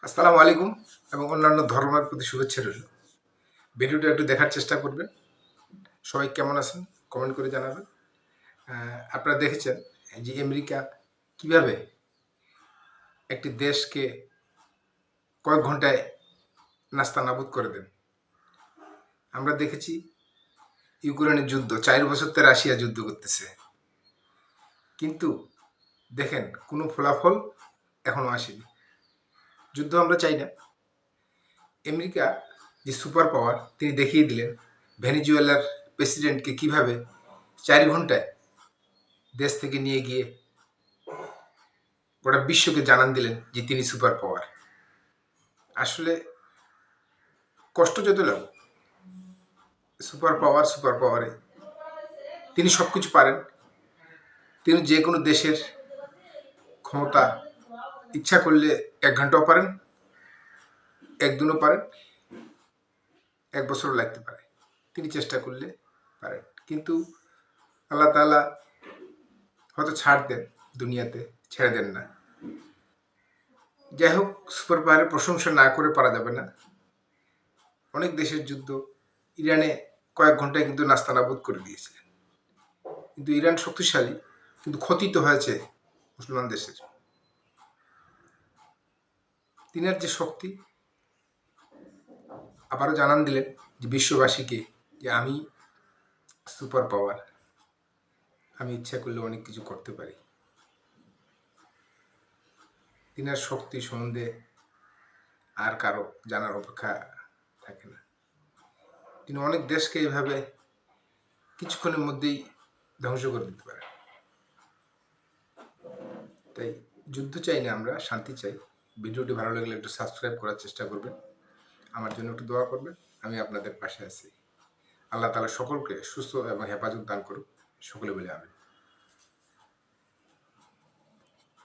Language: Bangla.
আসসালামু আলাইকুম এবং অন্যান্য ধর্মের প্রতি শুভেচ্ছা রইল। ভিডিওটা একটু দেখার চেষ্টা করবেন। সবাই কেমন আছেন কমেন্ট করে জানাবেন। আপনারা দেখেছেন যে আমেরিকা কিভাবে একটি দেশকে কয়েক ঘন্টায় নাস্তানাবুদ করে দেন। আমরা দেখেছি ইউক্রেনের যুদ্ধ 4 বছর তো রাশিয়া যুদ্ধ করতেছে, কিন্তু দেখেন কোনো ফলাফল এখনো আসেনি। যুদ্ধ আমরা চাই না। আমেরিকা যে সুপার পাওয়ার তিনি দেখিয়ে দিলেন ভেনেজুয়েলার প্রেসিডেন্টকে কিভাবে 4 ঘন্টায় দেশ থেকে নিয়ে গিয়ে গোটা বিশ্বকে জানান দিলেন যে তিনি সুপার পাওয়ার। আসলে কষ্ট যত লাগুক, সুপার পাওয়ারে তিনি সব কিছু পারেন। তিনি যে কোনো দেশের ক্ষমতা ইচ্ছা করলে 1 ঘন্টাও পারেন, 1 দিনও পারেন, 1 বছরও লাগতে পারে। তিনি চেষ্টা করলে পারেন, কিন্তু আল্লাহ তাআলা হয়তো ছাড় দেন, দুনিয়াতে ছেড়ে দেন না। যাই হোক, সুপার পাওয়ারের প্রশংসা না করে পারা যাবে না। অনেক দেশের যুদ্ধ, ইরানে কয়েক ঘন্টায় কিন্তু নাস্তানাবুদ করে দিয়েছিলেন। কিন্তু ইরান শক্তিশালী, কিন্তু ক্ষতি তো হয়েছে মুসলমান দেশের। তিনার যে শক্তি আবারও জানান দিলেন যে বিশ্ববাসীকে যে আমি সুপার পাওয়ার, আমি ইচ্ছা করলে অনেক কিছু করতে পারি। তিনার শক্তি সম্বন্ধে আর কারো জানার অপেক্ষা থাকে না। তিনি অনেক দেশকে এভাবে কিছুক্ষণের মধ্যেই ধ্বংস করে দিতে পারেন। তাই যুদ্ধ চাই না, আমরা শান্তি চাই। ভিডিওটি ভালো লাগলে একটু সাবস্ক্রাইব করার চেষ্টা করবেন, আমার জন্য একটু দোয়া করবেন। আমি আপনাদের পাশে আছি। আল্লাহ তাআলা সকলকে সুস্থ এবং হেফাজত দান করুক। সকলে বলে আমিন।